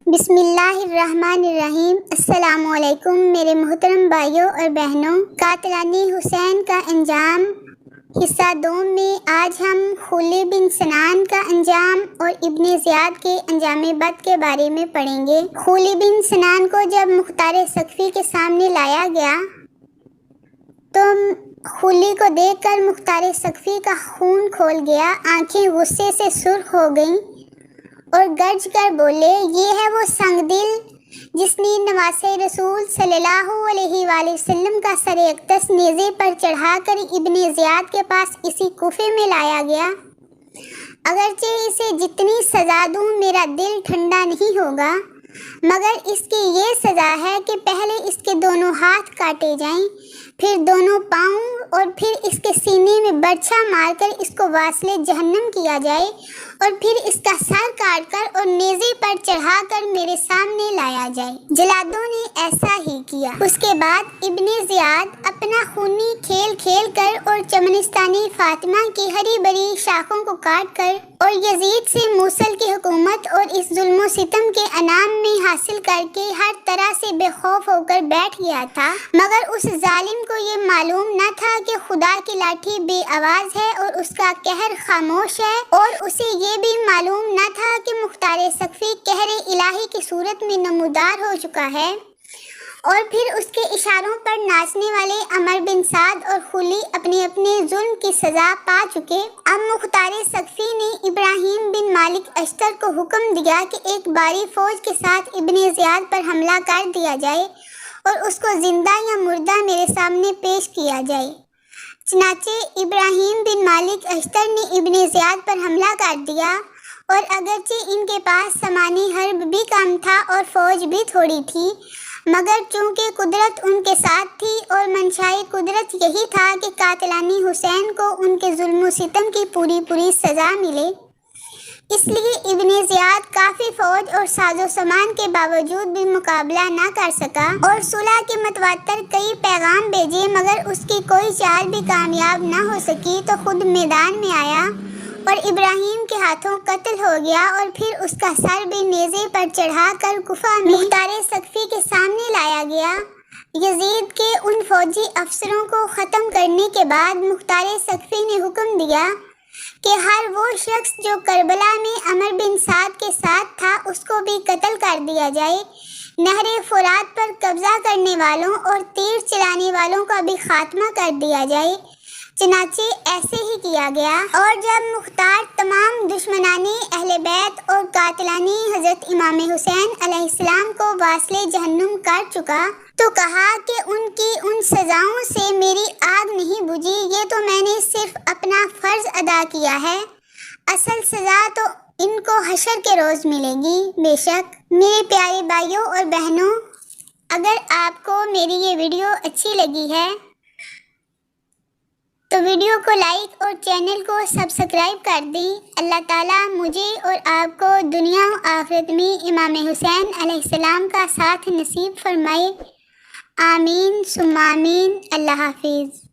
بسم اللہ الرحمن الرحیم۔ السلام علیکم میرے محترم بھائیوں اور بہنوں۔ قاتلانی حسین کا انجام حصہ دوم میں آج ہم خلی بن سنان کا انجام اور ابن زیاد کے انجام بد کے بارے میں پڑھیں گے۔ خلی بن سنان کو جب مختار ثقفی کے سامنے لایا گیا تو خلی کو دیکھ کر مختار ثقفی کا خون کھول گیا، آنکھیں غصے سے سرخ ہو گئیں اور گرج کر بولے، یہ ہے وہ سنگ دل جس نے نواسے رسول صلی اللہ علیہ وآلہ وسلم کا سر اقدس نیزے پر چڑھا کر ابن زیاد کے پاس اسی کوفے میں لایا گیا۔ اگرچہ اسے جتنی سزا دوں میرا دل ٹھنڈا نہیں ہوگا، مگر اس کی یہ سزا ہے کہ پہلے اس کے دونوں ہاتھ کاٹے جائیں، پھر دونوں پاؤں اور پھر اس کے سینے میں برچھا مار کر اس کو واصل جہنم کیا جائے اور پھر اس کا سر کاٹ کر اور نیزے پر چڑھا کر میرے سامنے لایا جائے۔ جلادوں نے ایسا ہی کیا۔ اس کے بعد ابن زیاد اپنا خونی کھیل کھیل کر اور چمنستانی فاطمہ کی ہری بری شاخوں کو کاٹ کر اور یزید سے موصل کی حکومت اور اس ظلم و ستم کے انعام میں حاصل کر کے ہر طرح سے بے خوف ہو کر بیٹھ گیا تھا، مگر اس ظالم کو یہ معلوم نہ تھا کہ خدا کی لاٹھی بے آواز ہے اور اس کا قہر خاموش ہے، اور اسے یہ بھی معلوم نہ تھا کہ مختار ثقفی قہر الہی کی صورت میں نمودار ہو چکا ہے، اور پھر اس کے اشاروں پر ناچنے والے عمر بن سعد اور خلی اپنے اپنے ظلم کی سزا پا چکے۔ اب مختار ثقفی نے ابراہیم بن مالک اشتر کو حکم دیا کہ ایک باری فوج کے ساتھ ابن زیاد پر حملہ کر دیا جائے اور اس کو زندہ یا مردہ میرے سامنے پیش کیا جائے۔ چنانچہ ابراہیم بن مالک اشتر نے ابن زیاد پر حملہ کر دیا، اور اگرچہ ان کے پاس سامان حرب بھی کم تھا اور فوج بھی تھوڑی تھی، مگر چونکہ قدرت ان کے ساتھ تھی اور منشائے قدرت یہی تھا کہ قاتلانی حسین کو ان کے ظلم و ستم کی پوری سزا ملے، اس لیے ابن زیاد کافی فوج اور ساز و سامان کے باوجود بھی مقابلہ نہ کر سکا اور صلح کے متواتر کئی پیغام بھیجے، مگر اس کی کوئی چال بھی کامیاب نہ ہو سکی تو خود میدان میں آیا اور ابراہیم کے ہاتھوں قتل ہو گیا، اور پھر اس کا سر بھی نیزے پر چڑھا کر کوفہ میں مختار ثقفی کے سامنے لایا گیا۔ یزید کے ان فوجی افسروں کو ختم کرنے کے بعد مختار ثقفی نے حکم دیا کہ ہر وہ شخص جو کربلا میں عمر بن سعد کے ساتھ تھا اس کو بھی قتل کر دیا جائے، نہر فرات پر قبضہ کرنے والوں اور تیر چلانے والوں کا بھی خاتمہ کر دیا جائے۔ چنانچہ ایسے ہی کیا گیا، اور جب مختار تمام دشمنانی اہل بیت اور قاتلانی حضرت امام حسین علیہ السلام کو واصل جہنم کر چکا تو کہا کہ ان کی ان سزاؤں سے میری آگ نہیں بجھی، یہ تو میں نے صرف اپنا فرض ادا کیا ہے، اصل سزا تو ان کو حشر کے روز ملے گی۔ بے شک میرے پیارے بھائیوں اور بہنوں، اگر آپ کو میری یہ ویڈیو اچھی لگی ہے تو ویڈیو کو لائک اور چینل کو سبسکرائب کر دیں۔ اللہ تعالیٰ مجھے اور آپ کو دنیا و آخرت میں امام حسین علیہ السلام کا ساتھ نصیب فرمائے۔ آمین ثم آمین۔ اللہ حافظ۔